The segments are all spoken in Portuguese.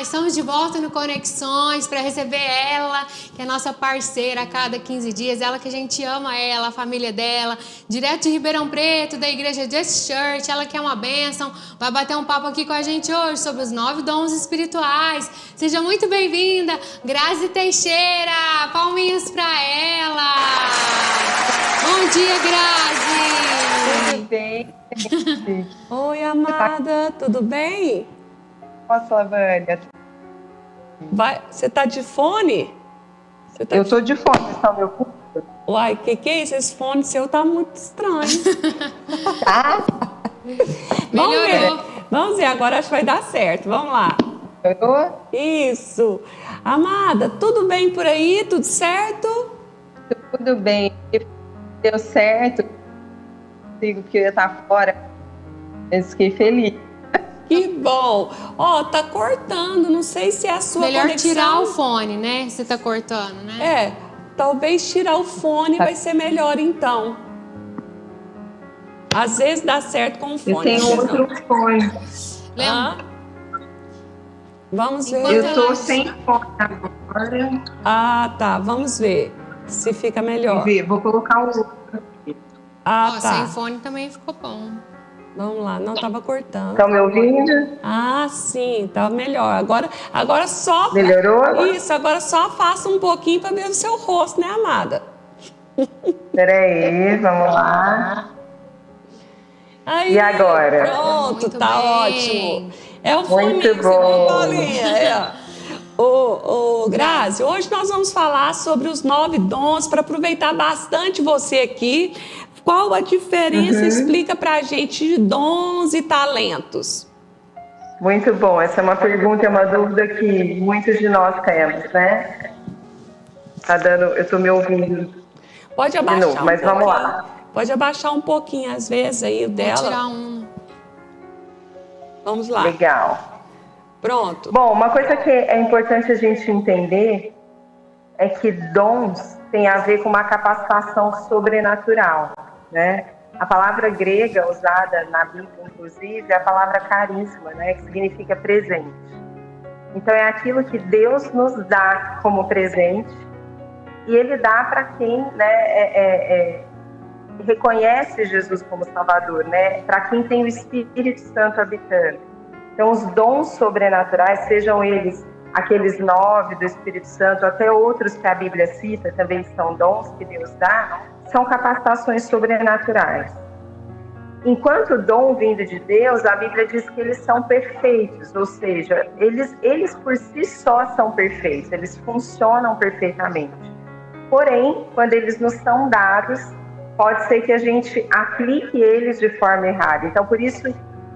Estamos de volta no Conexões para receber ela, que é nossa parceira a cada 15 dias, ela que a gente ama ela, a família dela, direto de Ribeirão Preto, da igreja Just Church, ela que é uma bênção, vai bater um papo aqui com a gente hoje sobre os 9 dons espirituais. Seja muito bem-vinda, Grazi Teixeira, palminhas para ela. Bom dia, Grazi. Tudo bem? Oi, amada, tudo bem? Posso, Lavânia? Você tá de fone? Eu tô de fone, está meu cu? Uai, que é isso? Esse fone seu tá muito estranho. Tá? Melhorou. Vamos ver, agora acho que vai dar certo. Vamos lá. Melhorou? Isso. Amada, tudo bem por aí? Tudo certo? Tudo bem. Deu certo. Digo que eu ia estar fora. Mas fiquei feliz. Que bom. Ó, tá cortando. Não sei se é a sua Melhor conexão. tirar o fone, né? Você tá cortando, né? É, talvez tirar o fone vai ser melhor então. Às vezes dá certo com o fone. Eu tenho outro fone. Lembra? Vamos ver. Eu tô sem fone agora. Ah, tá. Vamos ver se fica melhor. Vou colocar o outro aqui. Ah, Ó, tá. sem fone também ficou bom. Vamos lá. Não, tava cortando. Estão me ouvindo? Ah, sim. Tá melhor. Agora só... Melhorou? Isso, agora só afasta um pouquinho para ver o seu rosto, né, amada? Peraí, vamos lá. Aí, E agora? Pronto, Muito tá bem. ótimo. É o fone Muito que você não bom. bolinha, é. Ô, Grazi, hoje nós vamos falar sobre os 9 dons, para aproveitar bastante você aqui. Qual a diferença? Explica pra gente de dons e talentos. Muito bom. Essa é uma pergunta, é uma dúvida que muitos de nós temos, né? Tá dando, eu tô me ouvindo. Pode abaixar novo, mas vamos lá. Pode abaixar um pouquinho, às vezes, aí o Vou dela. tirar um. Vamos lá. Legal. Pronto. Bom, uma coisa que é importante a gente entender é que dons tem a ver com uma capacitação sobrenatural, né? A palavra grega usada na Bíblia, inclusive, é a palavra carisma, né? Que significa presente. Então, é aquilo que Deus nos dá como presente e Ele dá para quem, né, reconhece Jesus como Salvador, né? Para quem tem o Espírito Santo habitando. Então, os dons sobrenaturais, sejam eles aqueles 9 do Espírito Santo, até outros que a Bíblia cita, também são dons que Deus dá, são capacitações sobrenaturais. Enquanto dom vindo de Deus, a Bíblia diz que eles são perfeitos, ou seja, eles por si só são perfeitos, eles funcionam perfeitamente. Porém, quando eles nos são dados, pode ser que a gente aplique eles de forma errada. Então, por isso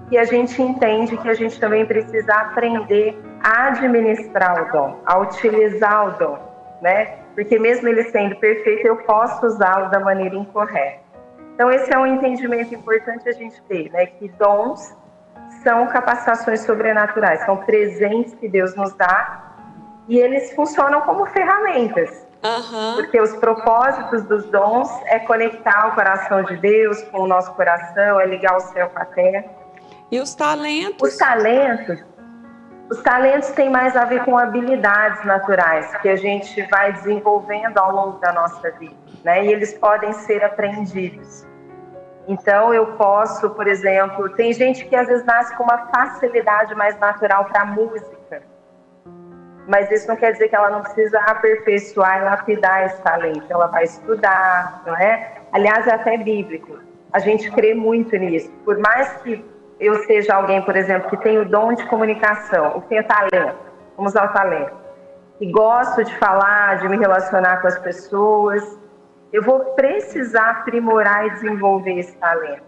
que a gente entende que a gente também precisa aprender a administrar o dom, a utilizar o dom, né? Porque mesmo ele sendo perfeito, eu posso usá-lo da maneira incorreta. Então, esse é um entendimento importante a gente ter, né? Que dons são capacitações sobrenaturais, são presentes que Deus nos dá e eles funcionam como ferramentas. Porque os propósitos dos dons é conectar o coração de Deus com o nosso coração, é ligar o céu com a terra. E os talentos? Os talentos têm mais a ver com habilidades naturais que a gente vai desenvolvendo ao longo da nossa vida, né? E eles podem ser aprendidos. Então, eu posso, por exemplo, tem gente que às vezes nasce com uma facilidade mais natural para a música, mas isso não quer dizer que ela não precisa aperfeiçoar e lapidar esse talento. Ela vai estudar, não é? Aliás, é até bíblico. A gente crê muito nisso. Por mais que eu seja alguém, por exemplo, que tem o dom de comunicação, ou tenha talento, vamos usar o talento, e gosto de falar, de me relacionar com as pessoas, eu vou precisar aprimorar e desenvolver esse talento,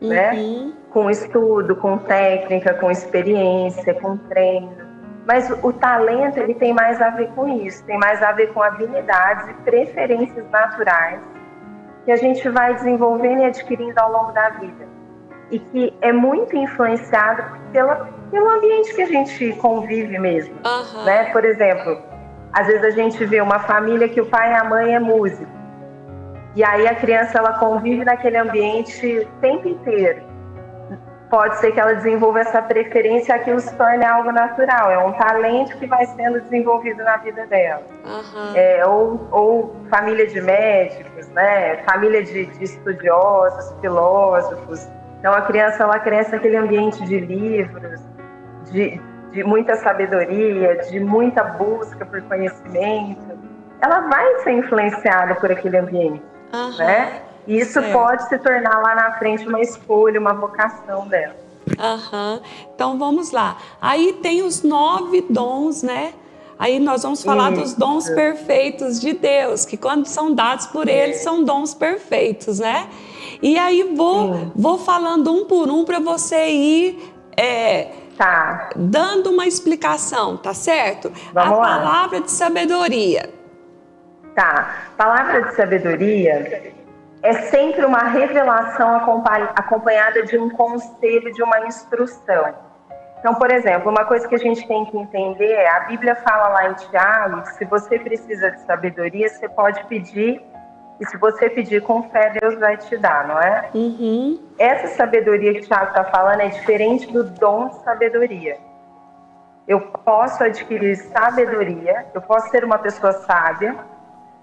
né? Com estudo, com técnica, com experiência, com treino. Mas o talento, ele tem mais a ver com isso, tem mais a ver com habilidades e preferências naturais que a gente vai desenvolvendo e adquirindo ao longo da vida. E que é muito influenciado pelo ambiente que a gente convive mesmo. Né? Por exemplo, às vezes a gente vê uma família que o pai e a mãe é músico. E aí a criança ela convive naquele ambiente o tempo inteiro. pode ser que ela desenvolva essa preferência e aquilo se torne algo natural. É um talento que vai sendo desenvolvido na vida dela. Ou família de médicos, né? Família de estudiosos, filósofos. Então, a criança, ela cresce naquele ambiente de livros, de muita sabedoria, de muita busca por conhecimento. Ela vai ser influenciada por aquele ambiente, né? E isso pode se tornar lá na frente uma escolha, uma vocação dela. Então, vamos lá. Aí tem os 9 dons, né? Aí nós vamos falar dos dons perfeitos de Deus, que quando são dados por Ele, são dons perfeitos, né? E aí vou falando um por um para você ir dando uma explicação, tá certo? Vamos lá. Palavra de sabedoria. Palavra de sabedoria é sempre uma revelação acompanhada de um conselho, de uma instrução. Então, por exemplo, uma coisa que a gente tem que entender é, a Bíblia fala lá em Tiago, que se você precisa de sabedoria, você pode pedir, e se você pedir com fé, Deus vai te dar, não é? Essa sabedoria que o Tiago está falando é diferente do dom de sabedoria. Eu posso adquirir sabedoria, eu posso ser uma pessoa sábia,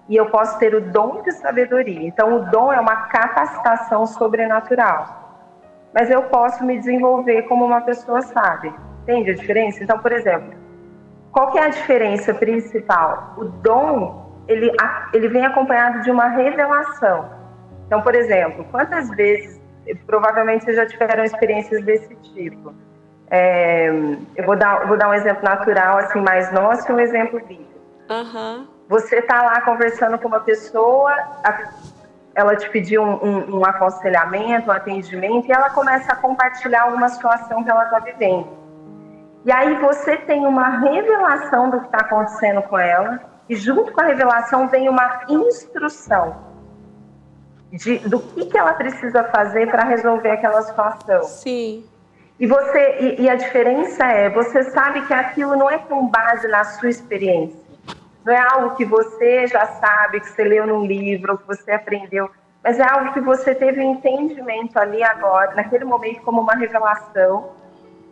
e eu posso ter o dom de sabedoria. Então, o dom é uma capacitação sobrenatural. Mas eu posso me desenvolver como uma pessoa sábia. Entende a diferença? Então, por exemplo, qual que é a diferença principal? O dom, ele vem acompanhado de uma revelação. Então, por exemplo, quantas vezes, provavelmente vocês já tiveram experiências desse tipo. Eu vou dar um exemplo natural, assim, mais nosso, e um exemplo bíblico. Você está lá conversando com uma pessoa, ela te pediu um aconselhamento, um atendimento, e ela começa a compartilhar alguma situação que ela está vivendo. E aí você tem uma revelação do que está acontecendo com ela, e junto com a revelação vem uma instrução do que ela precisa fazer para resolver aquela situação. Sim. E a diferença é, você sabe que aquilo não é com base na sua experiência. Não é algo que você já sabe, que você leu num livro, que você aprendeu, mas é algo que você teve um entendimento ali agora, naquele momento, como uma revelação.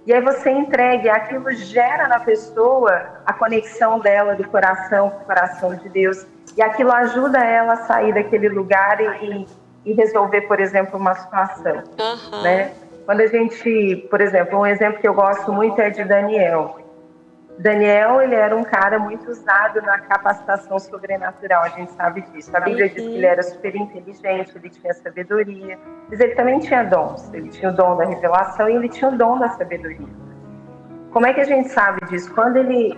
E aí você entrega, e aquilo gera na pessoa a conexão dela do coração com o coração de Deus. E aquilo ajuda ela a sair daquele lugar e resolver, por exemplo, uma situação. Né? Quando a gente, por exemplo, um exemplo que eu gosto muito é de Daniel. Daniel, ele era um cara muito usado na capacitação sobrenatural, a gente sabe disso. A Bíblia diz que ele era super inteligente, ele tinha sabedoria, mas ele também tinha dons. Ele tinha o dom da revelação e ele tinha o dom da sabedoria. Como é que a gente sabe disso? Quando ele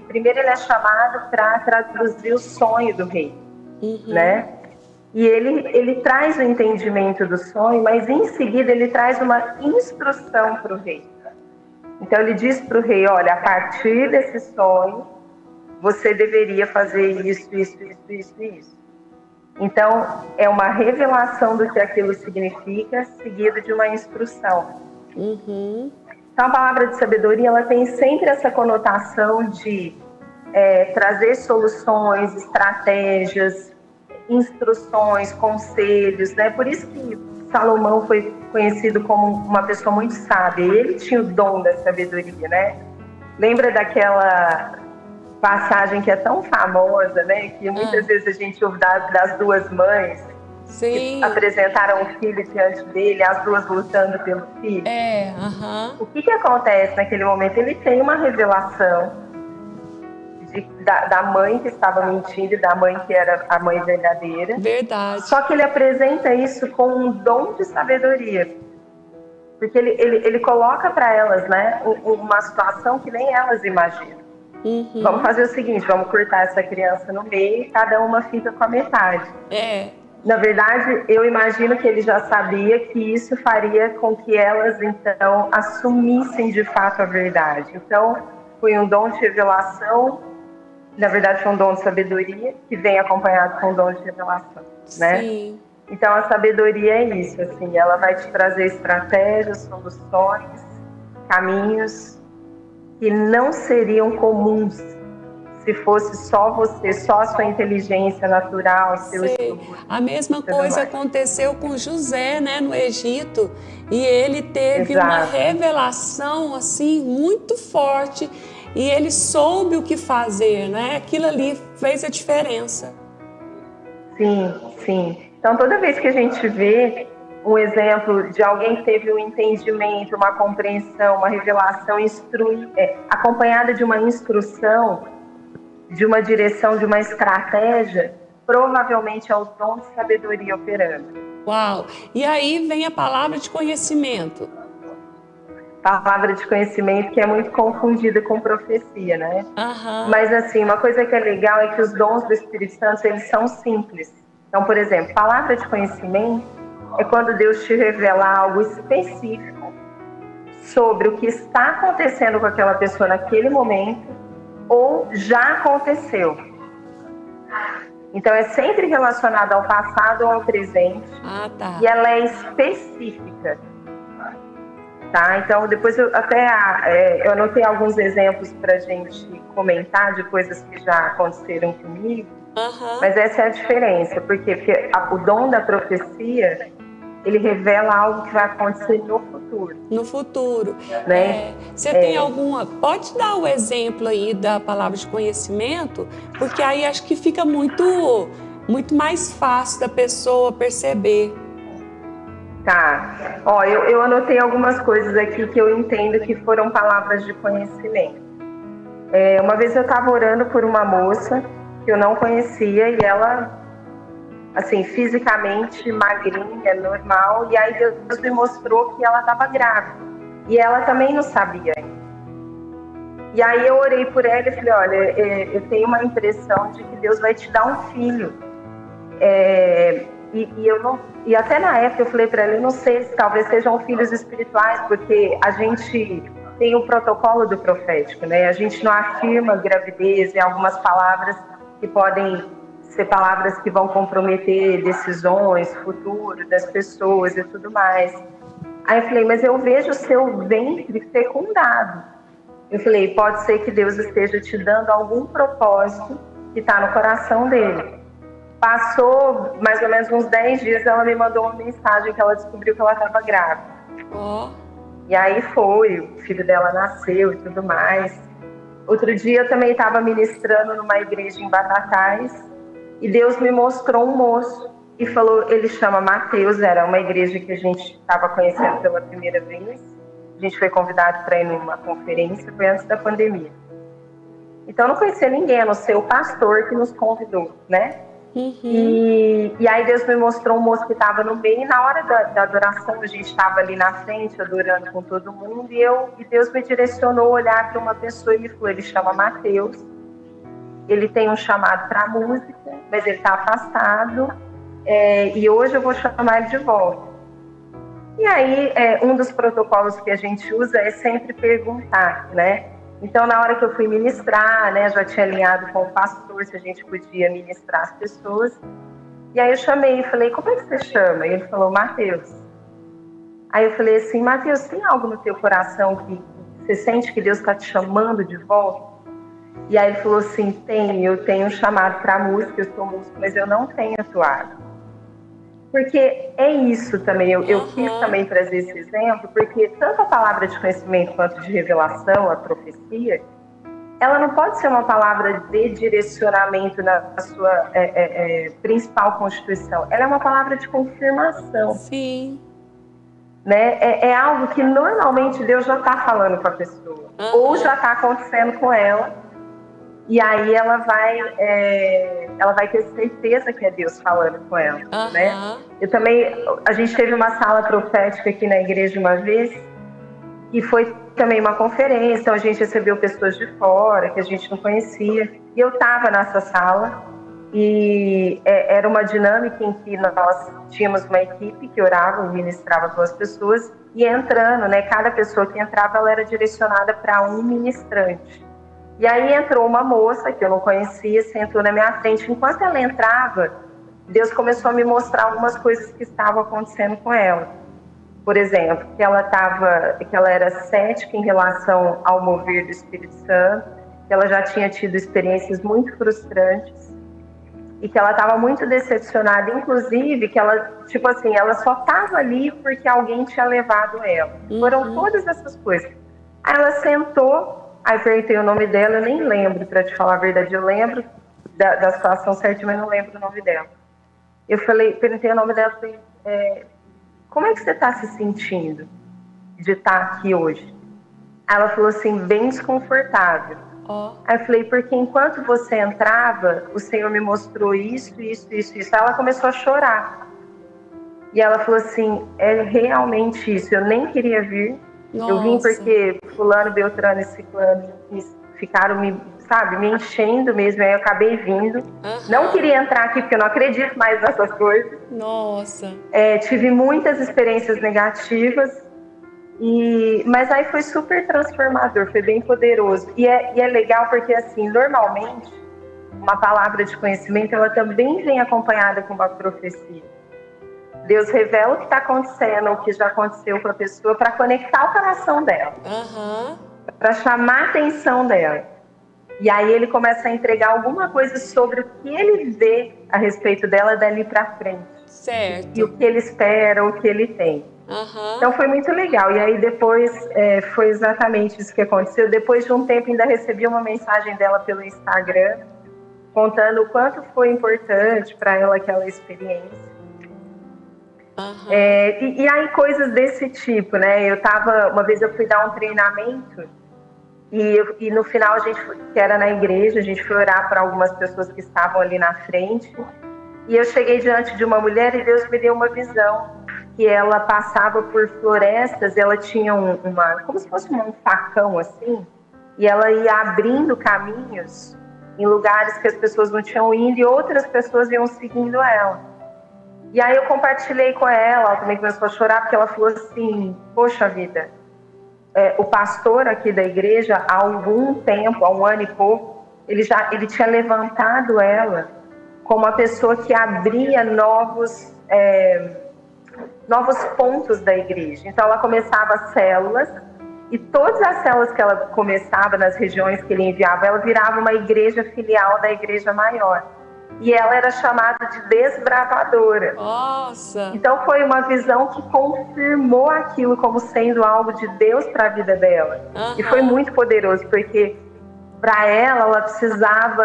primeiro ele é chamado para traduzir o sonho do rei, né? E ele traz o entendimento do sonho, mas em seguida ele traz uma instrução para o rei. Então ele diz para o rei, olha, a partir desse sonho, você deveria fazer isso, isso, isso, isso, isso. Então, é uma revelação do que aquilo significa, seguido de uma instrução. Então, a palavra de sabedoria, ela tem sempre essa conotação de trazer soluções, estratégias, instruções, conselhos, né? Por isso que Salomão foi conhecido como uma pessoa muito sábia. Ele tinha o dom da sabedoria, né? Lembra daquela passagem que é tão famosa, né? Que muitas vezes a gente ouve das duas mães. Sim. Que apresentaram um filho diante dele, as duas lutando pelo filho. O que acontece naquele momento? Ele tem uma revelação da mãe que estava mentindo e da mãe que era a mãe verdadeira. Verdade. Só que ele apresenta isso com um dom de sabedoria. Porque ele coloca para elas, né, uma situação que nem elas imaginam. Vamos fazer o seguinte, vamos cortar essa criança no meio e cada uma fica com a metade. Na verdade, eu imagino que ele já sabia que isso faria com que elas, então, assumissem de fato a verdade. Então, foi um dom de revelação. Na verdade, foi um dom de sabedoria que vem acompanhado com um dom de revelação, né? Sim. Então, a sabedoria é isso, assim, ela vai te trazer estratégias, soluções, caminhos que não seriam comuns se fosse só você, só a sua inteligência natural, seu estudo. A mesma coisa aconteceu com José, né, no Egito, e ele teve uma revelação assim muito forte e ele soube o que fazer, né? Aquilo ali fez a diferença. Sim, sim. Então toda vez que a gente vê um exemplo de alguém que teve um entendimento, uma compreensão, uma revelação acompanhada de uma instrução, de uma direção, de uma estratégia, provavelmente é o dom de sabedoria operando. Uau! E aí vem a palavra de conhecimento. Palavra de conhecimento que é muito confundida com profecia, né? Mas assim, uma coisa que é legal é que os dons do Espírito Santo, eles são simples. Então, por exemplo, palavra de conhecimento é quando Deus te revela algo específico sobre o que está acontecendo com aquela pessoa naquele momento ou já aconteceu. Então, é sempre relacionado ao passado ou ao presente. E ela é específica. Tá? Então, depois eu anotei alguns exemplos para a gente comentar de coisas que já aconteceram comigo. Mas essa é a diferença. Por quê? Porque o dom da profecia, ele revela algo que vai acontecer no futuro. No futuro. Né? Você tem alguma... Pode dar o exemplo aí da palavra de conhecimento? Porque aí acho que fica muito mais fácil da pessoa perceber. Tá. Ó, eu anotei algumas coisas aqui que eu entendo que foram palavras de conhecimento. Uma vez eu estava orando por uma moça que eu não conhecia e ela, assim, fisicamente magrinha, normal, e aí Deus me mostrou que ela estava grávida. E ela também não sabia ainda. E aí eu orei por ela e falei, olha, eu tenho uma impressão de que Deus vai te dar um filho. E até na época eu falei para ela, eu não sei se talvez sejam filhos espirituais, porque a gente tem o protocolo do profético, né? A gente não afirma gravidez e algumas palavras que podem ser palavras que vão comprometer decisões, futuro das pessoas e tudo mais. Aí eu falei, mas eu vejo o seu ventre fecundado. Eu falei, pode ser que Deus esteja te dando algum propósito que está no coração dele. Passou mais ou menos uns 10 dias, ela me mandou uma mensagem que ela descobriu que ela estava grávida. E aí o filho dela nasceu e tudo mais. Outro dia eu também estava ministrando numa igreja em Batatais e Deus me mostrou um moço e falou, ele chama Mateus, era uma igreja que a gente estava conhecendo pela primeira vez. A gente foi convidado para ir numa conferência, foi antes da pandemia. Então eu não conhecia ninguém, a não ser o pastor que nos convidou, né? E aí Deus me mostrou um moço que estava no meio, e na hora da adoração a gente estava ali na frente adorando com todo mundo, e Deus me direcionou a olhar para uma pessoa e me falou, ele chama Mateus, ele tem um chamado para música, mas ele está afastado, e hoje eu vou chamar ele de volta. E aí um dos protocolos que a gente usa é sempre perguntar, né? Então, na hora que eu fui ministrar, né, já tinha alinhado com o pastor se a gente podia ministrar as pessoas. E aí eu chamei e falei, como é que você chama? E ele falou, Mateus. Aí eu falei assim, Mateus, tem algo no teu coração que você sente que Deus está te chamando de volta? E aí ele falou assim, eu tenho um chamado para música, eu sou músico, mas eu não tenho atuado. Porque é isso também, eu quis também trazer esse exemplo, porque tanto a palavra de conhecimento quanto de revelação, a profecia, ela não pode ser uma palavra de direcionamento na sua principal constituição, ela é uma palavra de confirmação. Sim. Né? É algo que normalmente Deus já está falando com a pessoa, ou já está acontecendo com ela, e aí ela vai ter certeza que é Deus falando com ela, né? A gente teve uma sala profética aqui na igreja uma vez, e foi também uma conferência, então a gente recebeu pessoas de fora, que a gente não conhecia, e eu estava nessa sala, e era uma dinâmica em que nós tínhamos uma equipe que orava e ministrava com as pessoas, e entrando, né, cada pessoa que entrava, ela era direcionada para um ministrante. E aí entrou uma moça que eu não conhecia, sentou na minha frente. Enquanto ela entrava, Deus começou a me mostrar algumas coisas que estavam acontecendo com ela. Por exemplo, que ela era cética em relação ao mover do Espírito Santo, que ela já tinha tido experiências muito frustrantes e que ela estava muito decepcionada, inclusive que ela, tipo assim, ela só estava ali porque alguém tinha levado ela. Foram todas essas coisas. Aí ela sentou, aí perguntei o nome dela, eu nem lembro, para te falar a verdade, eu lembro da situação certa, mas não lembro o nome dela. Eu perguntei o nome dela, falei, como é que você está se sentindo de estar aqui hoje? Aí ela falou assim, bem desconfortável. Aí eu falei, porque enquanto você entrava, o Senhor me mostrou isso. Aí ela começou a chorar. E ela falou assim, é realmente isso, eu nem queria vir. Nossa. Eu vim porque fulano, beltrano e ciclano ficaram me enchendo mesmo, aí eu acabei vindo. Não queria entrar aqui porque eu não acredito mais nessas coisas. Nossa. Tive muitas experiências negativas. Mas aí foi super transformador, foi bem poderoso. E é legal porque, assim, normalmente, uma palavra de conhecimento, ela também vem acompanhada com uma profecia. Deus revela o que está acontecendo, o que já aconteceu com a pessoa, para conectar o coração dela. Para chamar a atenção dela. E aí ele começa a entregar alguma coisa sobre o que ele vê a respeito dela dali para frente. Certo. E o que ele espera, o que ele tem. Então foi muito legal. E aí depois foi exatamente isso que aconteceu. Depois de um tempo ainda recebi uma mensagem dela pelo Instagram, contando o quanto foi importante para ela aquela experiência. E aí coisas desse tipo, né? Uma vez eu fui dar um treinamento e no final que era na igreja, a gente foi orar para algumas pessoas que estavam ali na frente. E eu cheguei diante de uma mulher e Deus me deu uma visão. Que ela passava por florestas, ela tinha como se fosse um facão assim, e ela ia abrindo caminhos em lugares que as pessoas não tinham ido e outras pessoas iam seguindo ela. E aí eu compartilhei com ela também começou a chorar, porque ela falou assim, poxa vida, o pastor aqui da igreja, há algum tempo, há um ano e pouco, ele tinha levantado ela como a pessoa que abria novos pontos da igreja. Então ela começava células e todas as células que ela começava nas regiões que ele enviava, ela virava uma igreja filial da igreja maior. E ela era chamada de desbravadora. Nossa! Então foi uma visão que confirmou aquilo como sendo algo de Deus para a vida dela. E foi muito poderoso, porque para ela precisava,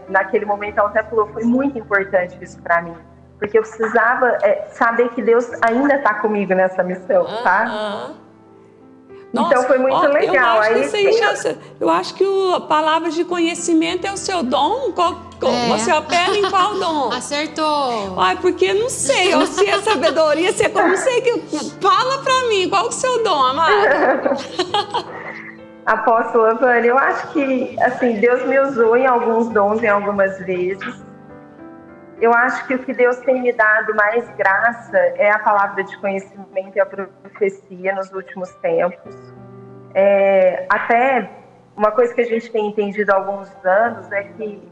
naquele momento ela até falou, foi muito importante isso para mim. Porque eu precisava saber que Deus ainda está comigo nessa missão, tá? Nossa, então foi muito legal. Eu acho que palavras de conhecimento é o seu dom. Você opera em qual dom? Acertou. Ai, porque não sei. Eu sei a sabedoria, não sei que. Fala pra mim, qual é o seu dom, amada? Apóstola Vânia, eu acho que assim, Deus me usou em alguns dons, em algumas vezes. Eu acho que o que Deus tem me dado mais graça é a palavra de conhecimento e a profecia nos últimos tempos. Até uma coisa que a gente tem entendido há alguns anos é que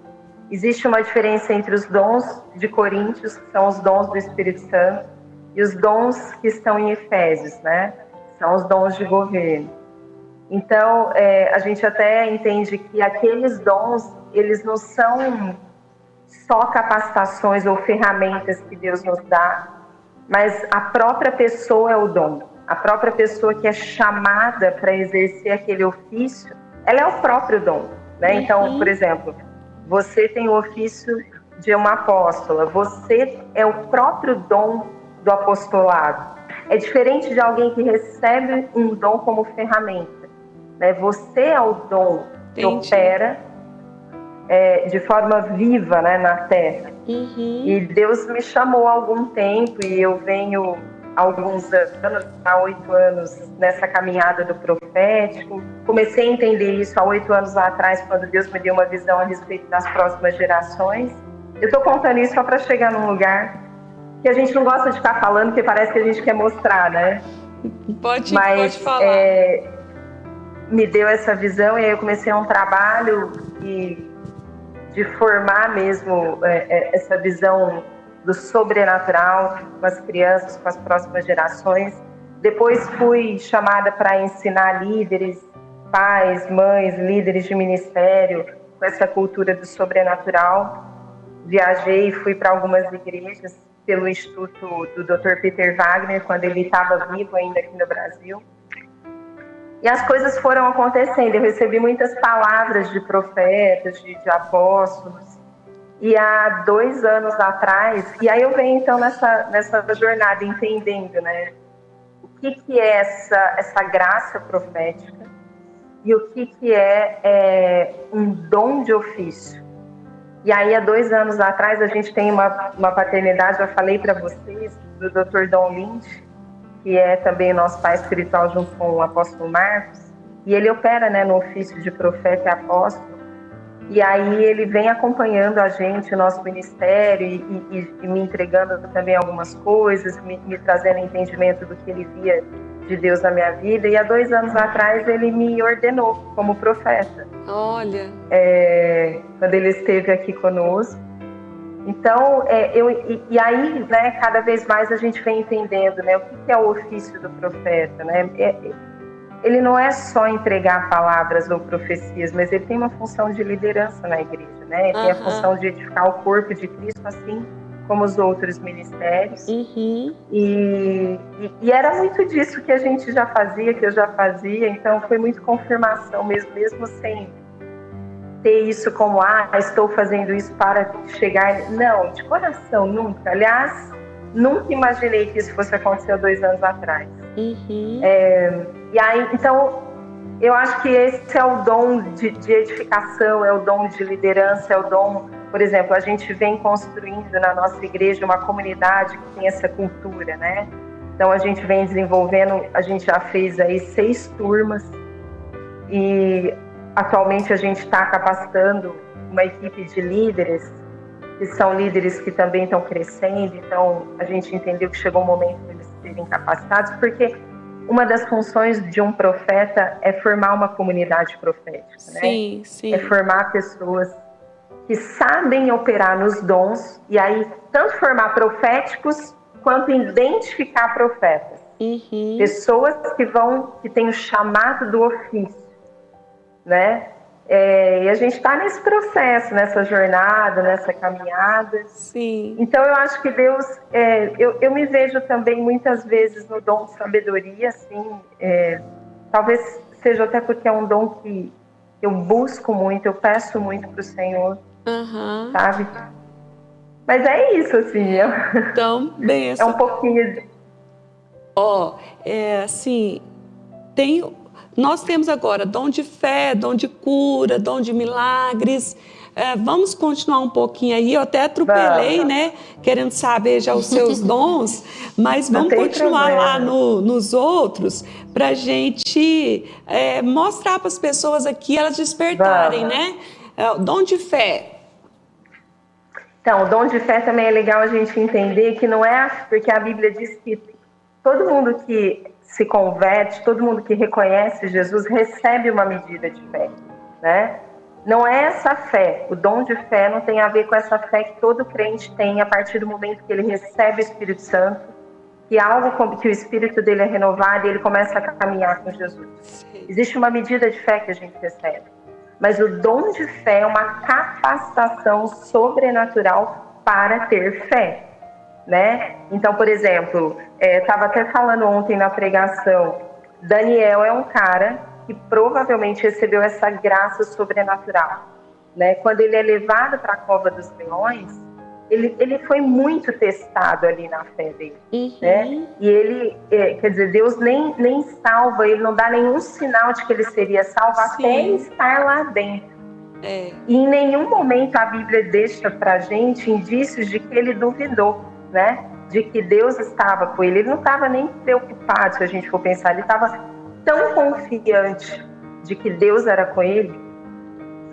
existe uma diferença entre os dons de Coríntios, que são os dons do Espírito Santo, e os dons que estão em Efésios, né? São os dons de governo. Então, a gente até entende que aqueles dons, eles não são só capacitações ou ferramentas que Deus nos dá, mas a própria pessoa é o dom. A própria pessoa que é chamada para exercer aquele ofício, ela é o próprio dom, né? Então, por exemplo, você tem o ofício de uma apóstola, você é o próprio dom do apostolado. É diferente de alguém que recebe um dom como ferramenta, né? Você é o dom que opera de forma viva, né, na Terra. E Deus me chamou há algum tempo e eu venho há alguns anos, há 8 anos, nessa caminhada do profético. Comecei a entender isso há 8 anos atrás, quando Deus me deu uma visão a respeito das próximas gerações. Eu estou contando isso só para chegar num lugar que a gente não gosta de ficar falando, porque parece que a gente quer mostrar, né? Pode falar. Me deu essa visão e aí eu comecei um trabalho de formar mesmo essa visão do sobrenatural com as crianças, com as próximas gerações. Depois fui chamada para ensinar líderes, pais, mães, líderes de ministério, com essa cultura do sobrenatural. Viajei e fui para algumas igrejas pelo Instituto do Dr. Peter Wagner, quando ele estava vivo ainda aqui no Brasil. E as coisas foram acontecendo. Eu recebi muitas palavras de profetas, de apóstolos. E há 2 anos atrás, e aí eu venho então nessa jornada entendendo, né? O que é essa graça profética e o que é um dom de ofício. E aí há 2 anos atrás a gente tem uma paternidade, já falei para vocês, do Dr. Dom Lynch, que é também nosso pai espiritual junto com o apóstolo Marcos, e ele opera, né, no ofício de profeta e apóstolo, e aí ele vem acompanhando a gente, o nosso ministério, e me entregando também algumas coisas, me trazendo entendimento do que ele via de Deus na minha vida, e há 2 anos atrás ele me ordenou como profeta. Olha! Quando ele esteve aqui conosco. Então, e aí, né, cada vez mais a gente vem entendendo, né, o que é o ofício do profeta, né? Ele não é só entregar palavras ou profecias, mas ele tem uma função de liderança na igreja, né? Ele tem a função de edificar o corpo de Cristo, assim como os outros ministérios. E era muito disso que a gente já fazia, que eu já fazia, então foi muito confirmação mesmo sem ter isso como, estou fazendo isso para chegar... Não, de coração, nunca. Aliás, nunca imaginei que isso fosse acontecer há 2 anos atrás. E aí, então, eu acho que esse é o dom de edificação, é o dom de liderança, é o dom... Por exemplo, a gente vem construindo na nossa igreja uma comunidade que tem essa cultura, né? Então, a gente vem desenvolvendo, a gente já fez aí 6 turmas e... Atualmente a gente está capacitando uma equipe de líderes, que são líderes que também estão crescendo, então a gente entendeu que chegou o momento de eles serem capacitados, porque uma das funções de um profeta é formar uma comunidade profética, né? Sim. É formar pessoas que sabem operar nos dons, e aí tanto formar proféticos, quanto identificar profetas. Pessoas que têm o chamado do ofício, né? E a gente está nesse processo, nessa jornada, nessa caminhada. Sim. Então eu acho que Deus, eu me vejo também muitas vezes no dom de sabedoria, assim, talvez seja até porque é um dom que eu busco muito, eu peço muito para o Senhor, sabe? Mas é isso, assim. Então, benção. É um pouquinho. Assim, nós temos agora dom de fé, dom de cura, dom de milagres. Vamos continuar um pouquinho aí. Eu até atropelei, né? Querendo saber já os seus dons, mas vamos continuar lá nos outros para a gente mostrar para as pessoas aqui, elas despertarem, né? Dom de fé. Então, o dom de fé também é legal a gente entender que não é porque a Bíblia diz que todo mundo que se converte, todo mundo que reconhece Jesus recebe uma medida de fé, né? Não é essa fé, o dom de fé não tem a ver com essa fé que todo crente tem a partir do momento que ele recebe o Espírito Santo, que o Espírito dele é renovado e ele começa a caminhar com Jesus. Existe uma medida de fé que a gente recebe, mas o dom de fé é uma capacitação sobrenatural para ter fé, né? Então, por exemplo, estava até falando ontem na pregação, Daniel é um cara que provavelmente recebeu essa graça sobrenatural, né? Quando ele é levado para a cova dos leões, ele foi muito testado ali na fé dele, né? E ele, quer dizer, Deus nem salva, ele não dá nenhum sinal de que ele seria salvo até estar lá dentro. E em nenhum momento a Bíblia deixa para a gente indícios de que ele duvidou, né? De que Deus estava com ele. Ele não estava nem preocupado, se a gente for pensar. Ele estava tão confiante de que Deus era com ele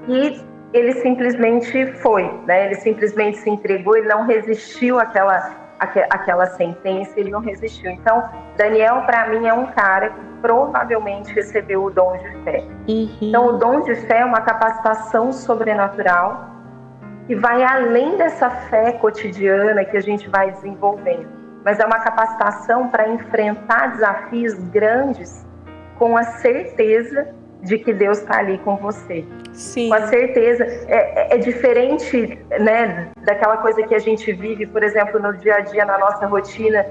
que ele simplesmente foi, né? Ele simplesmente se entregou, ele não resistiu àquela sentença, ele não resistiu. Então, Daniel, para mim, é um cara que provavelmente recebeu o dom de fé. Então, o dom de fé é uma capacitação sobrenatural que vai além dessa fé cotidiana que a gente vai desenvolvendo, mas é uma capacitação para enfrentar desafios grandes com a certeza de que Deus está ali com você. Sim. Com a certeza. É diferente, né, daquela coisa que a gente vive, por exemplo, no dia a dia, na nossa rotina.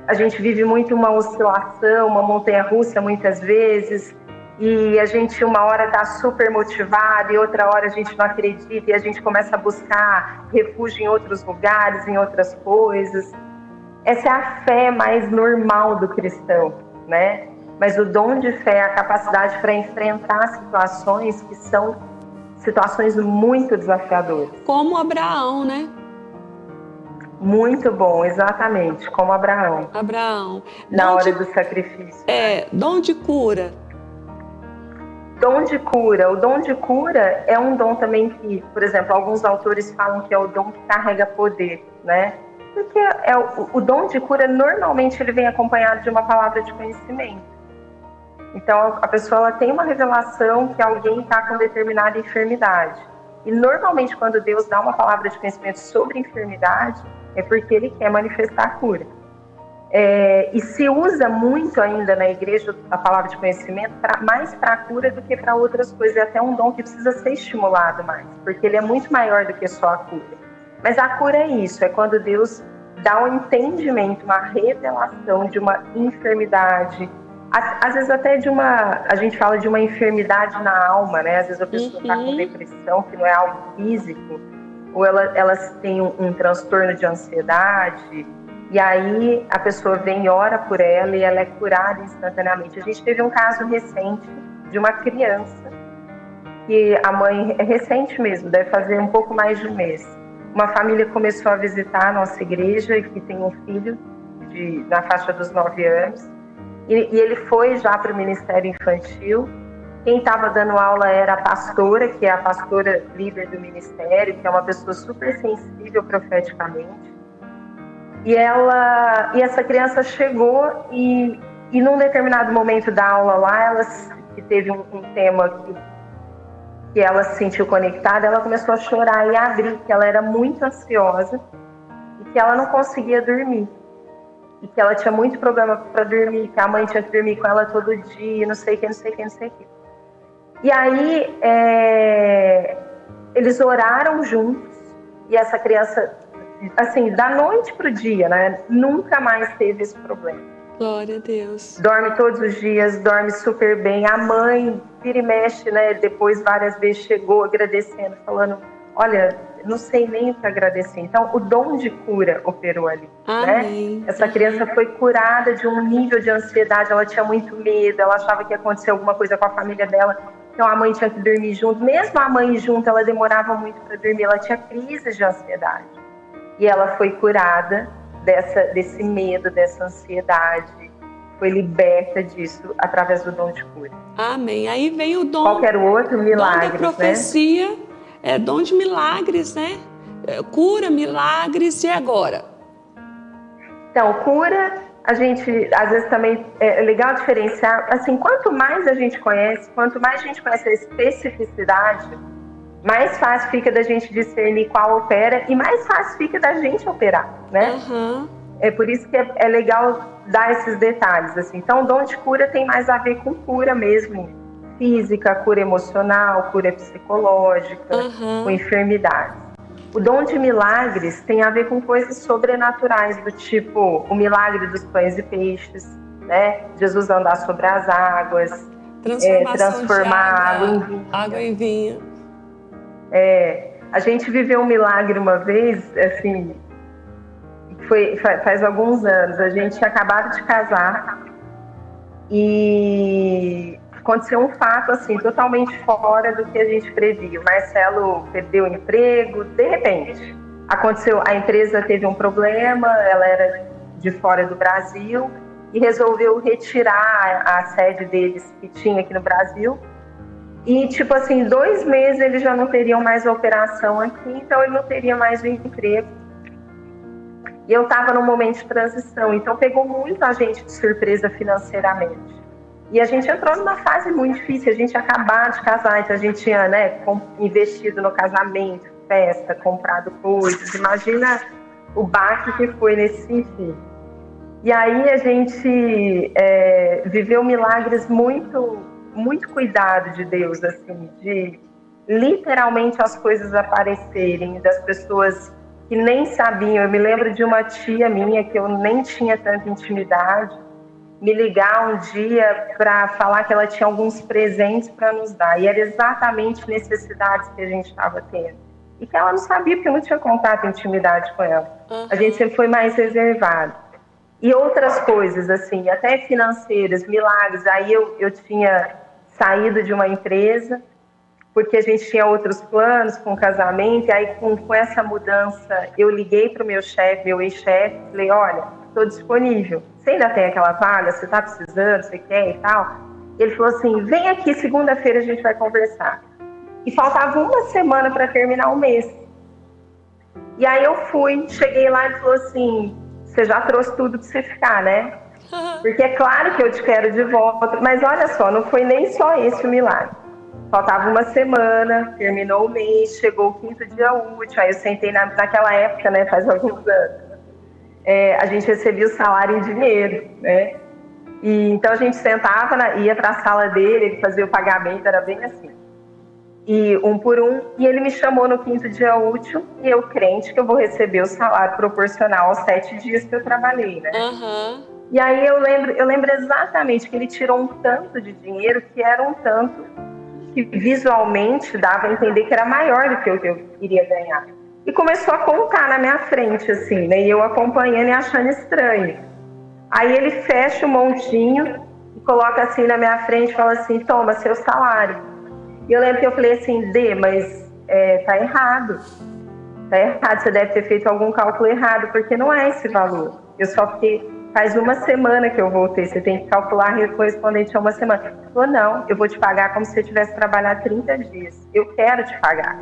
A gente vive muito uma oscilação, uma montanha-russa muitas vezes, e a gente uma hora está super motivado e outra hora a gente não acredita e a gente começa a buscar refúgio em outros lugares, em outras coisas. Essa é a fé mais normal do cristão, né? Mas o dom de fé é a capacidade para enfrentar situações que são situações muito desafiadoras. Como Abraão, né? Muito bom, exatamente, como Abraão. Na hora do sacrifício. Dom de cura. Dom de cura. O dom de cura é um dom também que, por exemplo, alguns autores falam que é o dom que carrega poder, né? Porque o dom de cura, normalmente, ele vem acompanhado de uma palavra de conhecimento. Então, a pessoa ela tem uma revelação que alguém está com determinada enfermidade. E, normalmente, quando Deus dá uma palavra de conhecimento sobre enfermidade, é porque Ele quer manifestar a cura. E se usa muito ainda na igreja a palavra de conhecimento mais para a cura do que para outras coisas. É até um dom que precisa ser estimulado mais, porque ele é muito maior do que só a cura. Mas a cura é isso, é quando Deus dá um entendimento, uma revelação de uma enfermidade, às vezes até a gente fala de uma enfermidade na alma, né? Às vezes a pessoa está com depressão, que não é algo físico, ou elas têm um transtorno de ansiedade, e aí a pessoa vem e ora por ela e ela é curada instantaneamente. A gente teve um caso recente de uma criança que a mãe, recente mesmo, deve fazer um pouco mais de um mês, uma família começou a visitar a nossa igreja, que tem um filho na faixa dos 9 anos, e ele foi já para o Ministério Infantil. Quem estava dando aula era a pastora, que é a pastora líder do ministério, que é uma pessoa super sensível profeticamente. E essa criança chegou e num determinado momento da aula lá, que teve um tema que ela se sentiu conectada, ela começou a chorar e a abrir, que ela era muito ansiosa e que ela não conseguia dormir. E que ela tinha muito problema para dormir, que a mãe tinha que dormir com ela todo dia, não sei o que. E aí, eles oraram juntos e essa criança, assim, da noite pro dia, né, nunca mais teve esse problema. Glória a Deus. Dorme todos os dias, dorme super bem. A mãe vira e mexe, né, depois várias vezes chegou agradecendo, falando, olha, não sei nem o que agradecer. Então, o dom de cura operou ali. Amém. Né? Essa criança foi curada de um nível de ansiedade, ela tinha muito medo, ela achava que ia acontecer alguma coisa com a família dela, então a mãe tinha que dormir junto. Mesmo a mãe junto, ela demorava muito para dormir, ela tinha crises de ansiedade. E ela foi curada desse medo, dessa ansiedade, foi liberta disso através do dom de cura. Amém. Aí vem o dom... Qualquer outro milagre, dom da profecia, né? Dom de milagres, né? Cura, milagres, e agora? Então, cura, a gente, às vezes também é legal diferenciar, assim, quanto mais a gente conhece a especificidade, mais fácil fica da gente discernir qual opera e mais fácil fica da gente operar, né? É por isso que é legal dar esses detalhes, assim. Então, o dom de cura tem mais a ver com cura mesmo, física, cura emocional, cura psicológica, com enfermidades. O dom de milagres tem a ver com coisas sobrenaturais, do tipo o milagre dos pães e peixes, né? Jesus andar sobre as águas, transformar água em vinho. A gente viveu um milagre uma vez, assim, faz alguns anos. A gente tinha acabado de casar e aconteceu um fato assim, totalmente fora do que a gente previa. O Marcelo perdeu o emprego, de repente. Aconteceu, a empresa teve um problema, ela era de fora do Brasil e resolveu retirar a sede deles que tinha aqui no Brasil. E, tipo assim, 2 meses eles já não teriam mais a operação aqui, então ele não teria mais o emprego. E eu estava num momento de transição, então pegou muito a gente de surpresa financeiramente. E a gente entrou numa fase muito difícil, a gente tinha acabado de casar, então a gente tinha, né, investido no casamento, festa, comprado coisas. Imagina o baque que foi nesse sentido. E aí a gente viveu milagres muito muito cuidado de Deus, assim, de literalmente as coisas aparecerem, das pessoas que nem sabiam. Eu me lembro de uma tia minha que eu nem tinha tanta intimidade, me ligar um dia para falar que ela tinha alguns presentes para nos dar, e era exatamente necessidades que a gente estava tendo, e que ela não sabia, porque eu não tinha contato, intimidade com ela. A gente sempre foi mais reservado. E outras coisas, assim, até financeiras, milagres. Aí eu tinha saído de uma empresa, porque a gente tinha outros planos com o casamento, e aí com essa mudança, eu liguei para o meu chefe, meu ex-chefe, falei, olha, estou disponível, você ainda tem aquela vaga, você está precisando, você quer e tal? Ele falou assim, vem aqui, segunda-feira a gente vai conversar. E faltava uma semana para terminar o mês. E aí eu fui, cheguei lá e ele falou assim, você já trouxe tudo para você ficar, né? Porque é claro que eu te quero de volta, mas olha só, não foi nem só esse o milagre. Faltava uma semana, terminou o mês, chegou o 5º dia útil, aí eu sentei naquela época, né, faz alguns anos, a gente recebia o salário em dinheiro, né? E então a gente sentava, ia para a sala dele, ele fazia o pagamento, era bem assim. E um por um, e ele me chamou no 5º dia útil, e eu crente que eu vou receber o salário proporcional aos 7 dias que eu trabalhei, né? E aí eu lembro exatamente que ele tirou um tanto de dinheiro que era um tanto que visualmente dava a entender que era maior do que o que eu iria ganhar. E começou a contar na minha frente, assim, né? E eu acompanhando e achando estranho. Aí ele fecha o montinho e coloca assim na minha frente e fala assim, toma, seu salário. E eu lembro que eu falei assim, Dê, mas tá errado. Tá errado, você deve ter feito algum cálculo errado, porque não é esse valor. Eu só fiquei, faz uma semana que eu voltei, você tem que calcular correspondente a uma semana. Ele falou, não, eu vou te pagar como se você tivesse trabalhado 30 dias. Eu quero te pagar.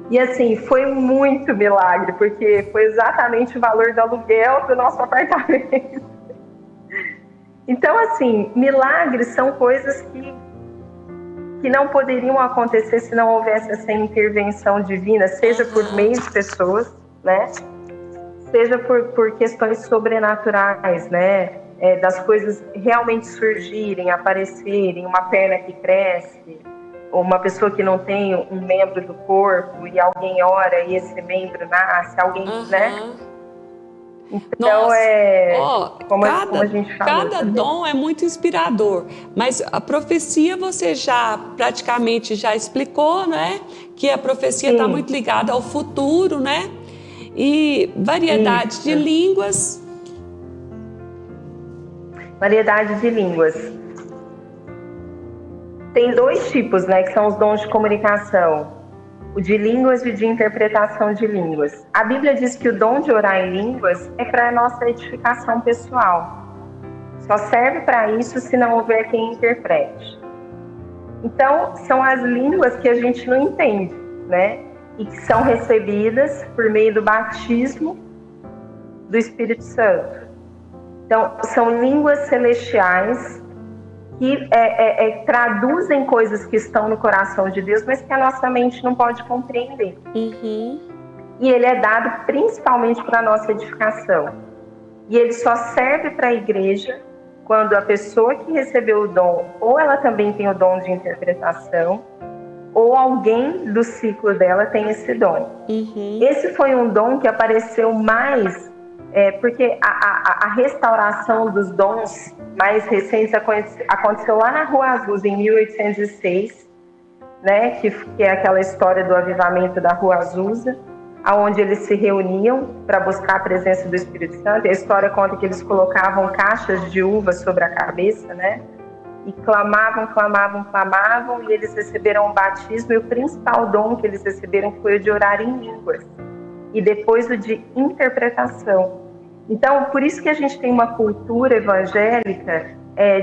E assim, foi muito milagre, porque foi exatamente o valor do aluguel do nosso apartamento. Então, assim, milagres são coisas que não poderiam acontecer se não houvesse essa intervenção divina, seja por meio de pessoas, né? Seja por questões sobrenaturais, né? Das coisas realmente surgirem, aparecerem, uma perna que cresce, ou uma pessoa que não tem um membro do corpo e alguém ora e esse membro nasce, alguém, né? Então, como a gente fala. Cada dom é muito inspirador, mas a profecia você já praticamente já explicou, né? Que a profecia está muito ligada ao futuro, né? E variedade de línguas. Variedade de línguas. Tem 2 tipos, né? Que são os dons de comunicação. O de línguas e de interpretação de línguas. A Bíblia diz que o dom de orar em línguas é para a nossa edificação pessoal. Só serve para isso se não houver quem interprete. Então, são as línguas que a gente não entende, né? E que são recebidas por meio do batismo do Espírito Santo. Então, são línguas celestiais que traduzem coisas que estão no coração de Deus, mas que a nossa mente não pode compreender. E ele é dado principalmente para a nossa edificação. E ele só serve para a igreja quando a pessoa que recebeu o dom, ou ela também tem o dom de interpretação, ou alguém do ciclo dela tem esse dom. Esse foi um dom que apareceu mais, porque a restauração dos dons mais recentes aconteceu lá na Rua Azusa, em 1806, né, que é aquela história do avivamento da Rua Azusa, onde eles se reuniam para buscar a presença do Espírito Santo. E a história conta que eles colocavam caixas de uvas sobre a cabeça, né, e clamavam, e eles receberam o batismo, e o principal dom que eles receberam foi o de orar em línguas, e depois o de interpretação. Então, por isso que a gente tem uma cultura evangélica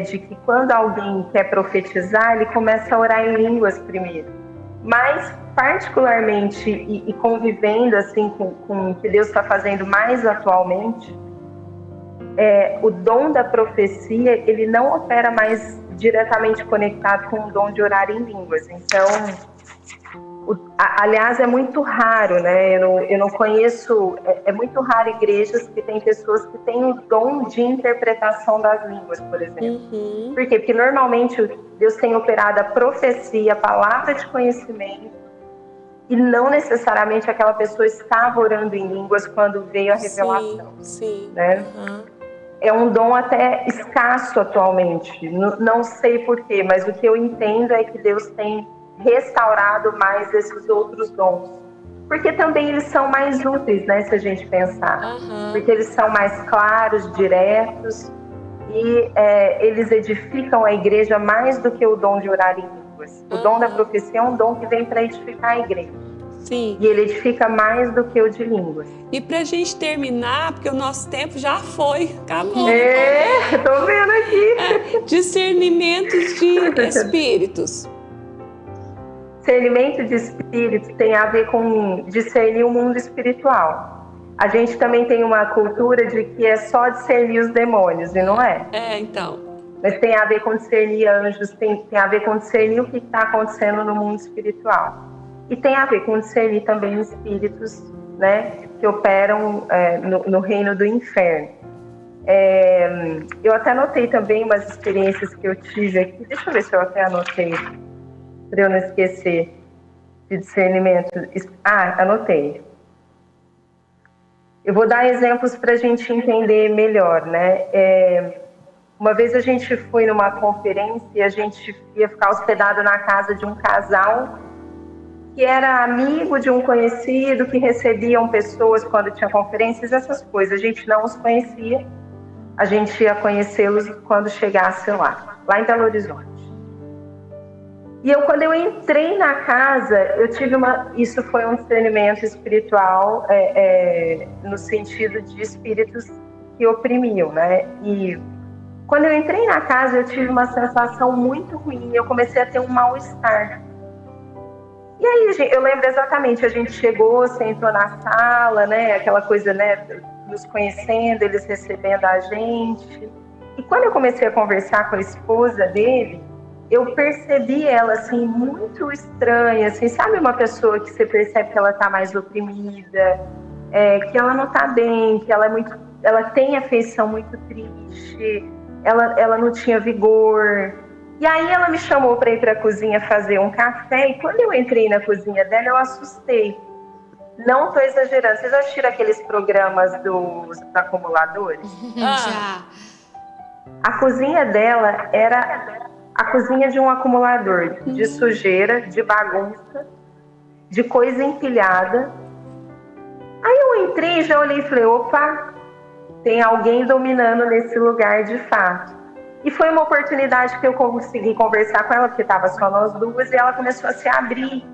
de que quando alguém quer profetizar, ele começa a orar em línguas primeiro. Mas, particularmente, e convivendo assim com o que Deus está fazendo mais atualmente, o dom da profecia, ele não opera mais diretamente conectado com o dom de orar em línguas. Então, Aliás, é muito raro, né? Eu não conheço, é muito raro igrejas que tem pessoas que têm o dom de interpretação das línguas, por exemplo. Por quê? Porque normalmente Deus tem operado a profecia, a palavra de conhecimento, e não necessariamente aquela pessoa estava orando em línguas quando veio a revelação. Sim. Né? É um dom até escasso atualmente. Não sei porquê, mas o que eu entendo é que Deus tem restaurado mais esses outros dons. Porque também eles são mais úteis, né, se a gente pensar. Porque eles são mais claros, diretos, e eles edificam a igreja mais do que o dom de orar em línguas. O dom da profecia é um dom que vem para edificar a igreja. Sim. E ele edifica mais do que o de línguas. E pra gente terminar, porque o nosso tempo já foi, acabou. Tô vendo aqui. Discernimentos de espíritos. Discernimento de espíritos tem a ver com discernir o mundo espiritual. A gente também tem uma cultura de que é só discernir os demônios, e não é. Então. Mas tem a ver com discernir anjos, tem a ver com discernir o que está acontecendo no mundo espiritual. E tem a ver com discernir também espíritos, né, que operam no reino do inferno. Eu até anotei também umas experiências que eu tive aqui. Deixa eu ver se eu até anotei, para eu não esquecer, de discernimento. Anotei. Eu vou dar exemplos para a gente entender melhor, né? Uma vez a gente foi numa conferência e a gente ia ficar hospedado na casa de um casal que era amigo de um conhecido, que recebiam pessoas quando tinha conferências, essas coisas. A gente não os conhecia, a gente ia conhecê-los quando chegasse lá em Belo Horizonte. E quando eu entrei na casa, eu tive isso foi um discernimento espiritual, no sentido de espíritos que oprimiam, né? E quando eu entrei na casa, eu tive uma sensação muito ruim, eu comecei a ter um mal-estar. E aí, eu lembro exatamente, a gente chegou, sentou na sala, né, aquela coisa, né, nos conhecendo, eles recebendo a gente. E quando eu comecei a conversar com a esposa dele, eu percebi ela, assim, muito estranha, assim, sabe uma pessoa que você percebe que ela está mais oprimida, que ela não está bem, que ela tem a feição muito triste, ela não tinha vigor. E aí ela me chamou para ir para a cozinha fazer um café, e quando eu entrei na cozinha dela, eu assustei. Não estou exagerando. Vocês assistiram aqueles programas dos acumuladores? Já. A cozinha dela era a cozinha de um acumulador, de sujeira, de bagunça, de coisa empilhada. Aí eu entrei, já olhei e falei, opa, tem alguém dominando nesse lugar de fato. E foi uma oportunidade que eu consegui conversar com ela, porque estava só nós duas, e ela começou a se abrir.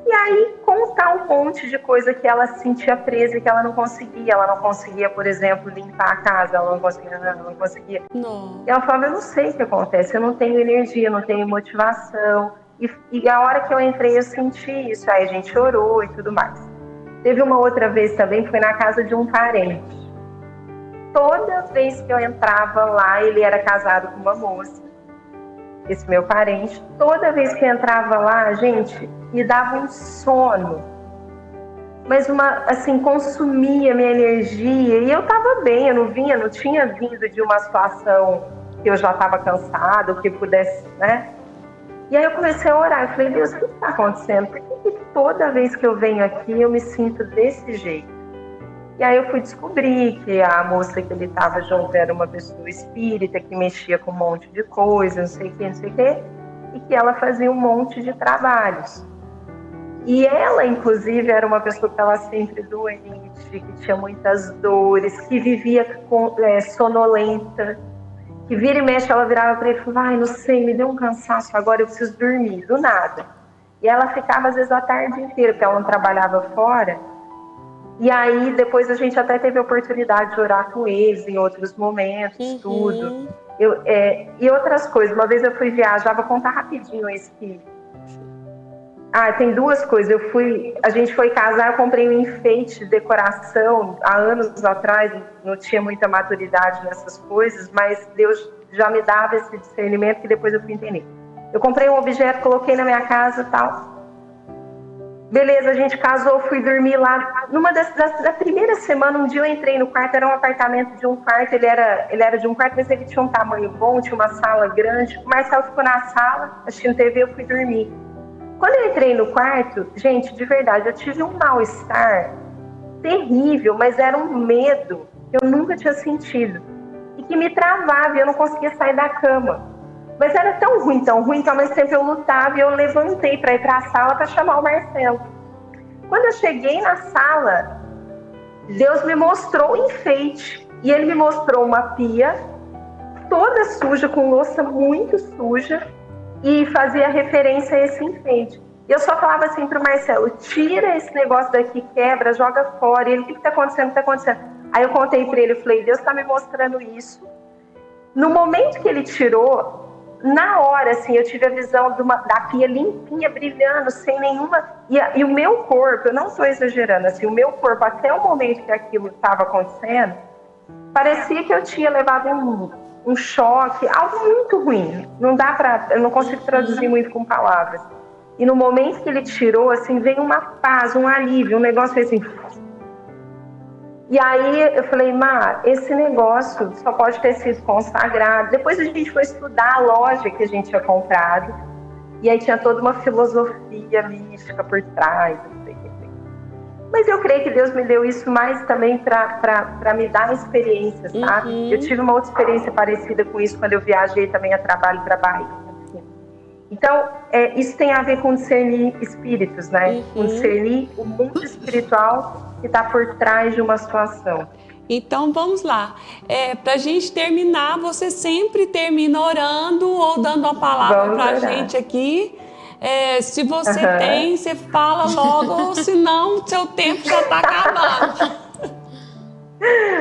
E aí, contar um monte de coisa que ela se sentia presa e que ela não conseguia. Ela não conseguia, por exemplo, limpar a casa, ela não conseguia. Não. E ela falava, eu não sei o que acontece, eu não tenho energia, eu não tenho motivação. E a hora que eu entrei, eu senti isso. Aí a gente orou e tudo mais. Teve uma outra vez também, foi na casa de um parente. Toda vez que eu entrava lá, ele era casado com uma moça, esse meu parente, toda vez que eu entrava lá, gente, me dava um sono, mas assim, consumia minha energia, e eu tava bem, eu não tinha vindo de uma situação que eu já estava cansada, ou que pudesse, né? E aí eu comecei a orar, eu falei, Deus, o que está acontecendo? Por que toda vez que eu venho aqui, eu me sinto desse jeito? E aí eu fui descobrir que a moça que ele estava junto era uma pessoa espírita, que mexia com um monte de coisa, não sei o quê, e que ela fazia um monte de trabalhos. E ela, inclusive, era uma pessoa que estava sempre doente, que tinha muitas dores, que vivia sonolenta, que vira e mexe, ela virava para ele e falava, não sei, me deu um cansaço, agora eu preciso dormir, do nada. E ela ficava, às vezes, a tarde inteira, porque ela não trabalhava fora. E aí, depois a gente até teve a oportunidade de orar com eles em outros momentos, tudo. E outras coisas. Uma vez eu fui viajar, vou contar rapidinho esse aqui. Tem duas coisas. A gente foi casar, eu comprei um enfeite de decoração há anos atrás, não tinha muita maturidade nessas coisas, mas Deus já me dava esse discernimento que depois eu fui entender. Eu comprei um objeto, coloquei na minha casa e tal. Beleza, a gente casou, fui dormir lá. Numa da primeira semana, um dia eu entrei no quarto, era um apartamento de um quarto, ele era de um quarto, mas ele tinha um tamanho bom, tinha uma sala grande. O Marcelo ficou na sala, assistindo TV, eu fui dormir. Quando eu entrei no quarto, gente, de verdade, eu tive um mal-estar terrível, mas era um medo que eu nunca tinha sentido. E que me travava, e eu não conseguia sair da cama. Mas era tão ruim, que ao mesmo tempo eu lutava e eu levantei para ir para a sala para chamar o Marcelo. Quando eu cheguei na sala, Deus me mostrou o enfeite. E ele me mostrou uma pia toda suja, com louça muito suja, e fazia referência a esse enfeite. E eu só falava assim para o Marcelo, tira esse negócio daqui, quebra, joga fora. E ele, o que está acontecendo? O que está acontecendo? Aí eu contei para ele, eu falei, Deus está me mostrando isso. No momento que ele tirou, na hora, assim, eu tive a visão da pia limpinha, brilhando, sem nenhuma... E o meu corpo, eu não estou exagerando, assim, o meu corpo, até o momento que aquilo estava acontecendo, parecia que eu tinha levado um choque, algo muito ruim. Não dá pra... Eu não consigo traduzir muito com palavras. E no momento que ele tirou, assim, veio uma paz, um alívio, um negócio assim... E aí eu falei, esse negócio só pode ter sido consagrado. Depois a gente foi estudar a loja que a gente tinha comprado. E aí tinha toda uma filosofia mística por trás. Não sei o que. Mas eu creio que Deus me deu isso mais também para me dar experiência, sabe? Eu tive uma outra experiência parecida com isso quando eu viajei também a trabalho para Bahia. Assim. Então, isso tem a ver com discernir espíritos, né? Com discernir o mundo espiritual que está por trás de uma situação. Então, vamos lá. Para a gente terminar, você sempre termina orando ou dando uma palavra para a gente aqui. Se você tem, você fala logo, ou senão seu tempo já está acabando.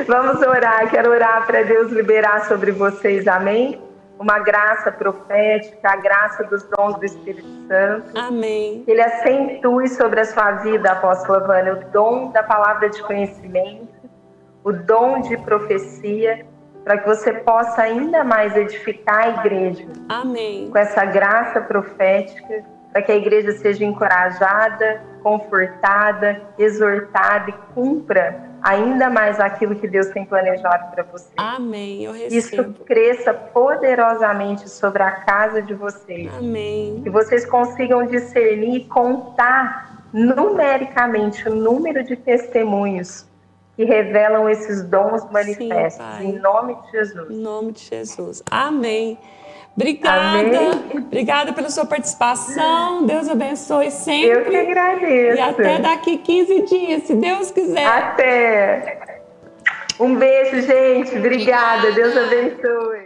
Vamos orar. Quero orar para Deus liberar sobre vocês, amém? Uma graça profética, a graça dos dons do Espírito Santo. Amém. Ele acentue sobre a sua vida, apóstola Vânia, o dom da palavra de conhecimento, o dom de profecia, para que você possa ainda mais edificar a igreja. Amém. Com essa graça profética, para que a igreja seja encorajada, confortada, exortada e cumpra ainda mais aquilo que Deus tem planejado para você. Amém, eu recebo. Isso cresça poderosamente sobre a casa de vocês. Amém. Que vocês consigam discernir e contar numericamente o número de testemunhos que revelam esses dons manifestos. Sim, em nome de Jesus. Em nome de Jesus. Amém. Obrigada. Amém. Obrigada pela sua participação. Deus abençoe sempre. Eu que agradeço. E até daqui 15 dias, se Deus quiser. Até. Um beijo, gente. Obrigada. Deus abençoe.